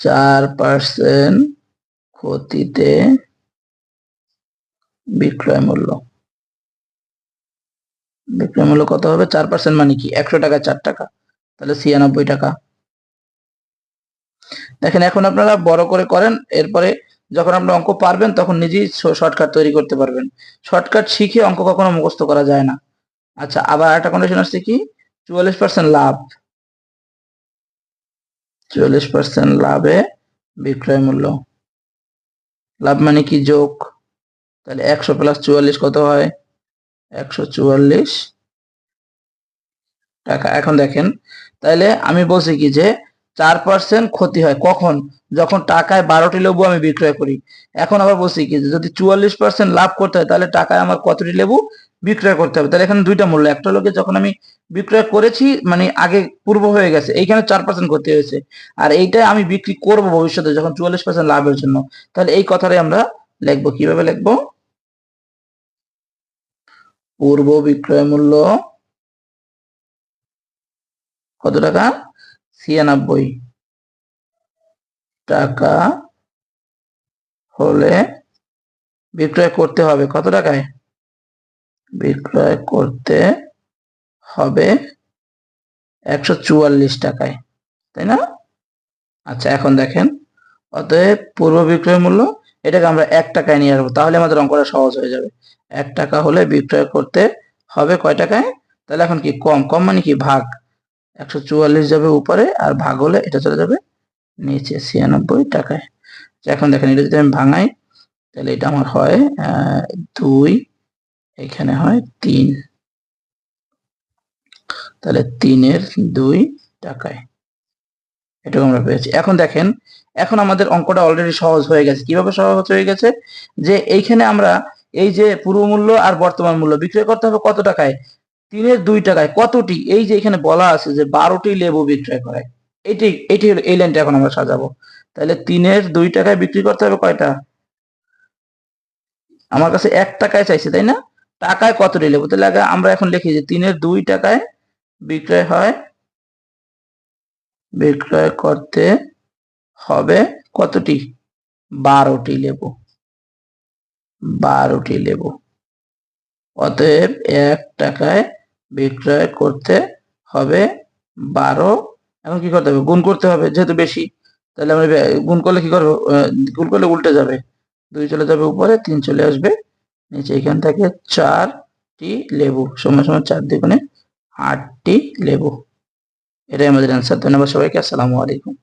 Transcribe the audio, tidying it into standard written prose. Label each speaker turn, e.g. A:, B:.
A: 4% ক্ষতিতে বিক্রয় মূল্য। বিক্রয় মূল্য কত হবে? 4% মানে কি 100 টাকা 4 টাকা, তাহলে 96 টাকা। দেখেন এখন আপনারা বড় করে করেন, এরপরে যখন আপনারা অঙ্ক পারবেন তখন নিজেই শর্টকাট তৈরি করতে পারবেন। শর্টকাট শিখে অঙ্ক কখনো মুখস্থ করা যায় না। আচ্ছা, আবার একটা কন্ডিশন আসছে কি, 44% লাভ, 44% লাভে বিক্রয় মূল্য। লাভ মানে কি যোগ, তাহলে 100 প্লাস 44 কত হয়? 144 টাকা। এখন দেখেন, তাহলে আমি বলছি কি যে 4% ক্ষতি হয় কখন? যখন টাকায় 12টি লেবু আমি বিক্রয় করি। এখন আবার বলছি কি যদি 44% লাভ করতে হয় তাহলে টাকায় আমার কতটি লেবু বিক্রয় করতে হবে। তাহলে এখানে দুইটা মূল্য, একটা লোকে যখন আমি বিক্রয় করেছি মানে আগে পূর্ব হয়ে গেছে, এইখানে 4% ক্ষতি হয়েছে, আর এইটা আমি বিক্রি করব ভবিষ্যতে যখন 44% লাভের জন্য। তাহলে এই কথাটাই আমরা লিখবো, কিভাবে লিখবো? পূর্ব বিক্রয় মূল্য কত টাকা? 96 টাকা হলে বিক্রয় করতে হবে কত টাকায়? বিক্রয় করতে হবে 144 টাকায়, তাই না? আচ্ছা, এখন দেখেন, অতএব পূর্ব বিক্রয় মূল্য এটাকে আমরা 1 টাকায় নিয়ে আসবো, তাহলে আমাদের অঙ্কটা সহজ হয়ে যাবে। 1 টাকা হলে বিক্রয় করতে হবে কয় টাকায়? তাহলে এখন কি কম, কম মানে কি ভাগ, 144 যাবে উপরে আর ভাগ হলে এটা চলে যাবে নিচে 96 টাকায়। এখন দেখেন এটা যদি আমি ভাঙাই তাহলে এটা আমার হয় 2, এখানে হয় 3, তাহলে 3/2 টাকায়, এটাও আমরা পেয়েছি। এখন দেখেন, এখন আমাদের অঙ্কটা অলরেডি সহজ হয়ে গেছে। কিভাবে সহজ হয়ে গেছে? যে এইখানে আমরা এই যে পূর্ব মূল্য আর বর্তমান মূল্য বিক্রয় করতে হবে কত টাকায়? 3/2 টাকায়। কতটি? এই যে এখানে বলা আছে যে 12টি লেবু বিক্রয় করে, এটি এটি হলো এই লাইনটা এখন আমরা সাজাবো। তাহলে 3/2 টাকায় বিক্রি করতে হবে কয়টা? আমার কাছে 1 টাকায় চাইছে, তাই না? টাকায় কতটি লেবু? তাহলে আগে আমরা এখন লিখি যে 3/2 টাকায় বিক্রয় হয়, বিক্রয় করতে হবে কতটি? 12টি লেবু, 12টি লেবু। অতএব 1 টাকায় বিক্রয় করতে হবে 12। এখন কি করতে হবে? গুণ করতে হবে যেহেতু বেশি, তাহলে আমরা গুণ করলে কি করবো? গুণ করলে উল্টে যাবে, 2 চলে যাবে উপরে, 3 চলে আসবে নিচে। এখান থেকে 4টি লেবু সমান সমান 4 দ্বিগুণে 8টি লেবু। এটাই আমাদের অ্যান্সার। ধন্যবাদ সবাইকে, আসসালামু আলাইকুম।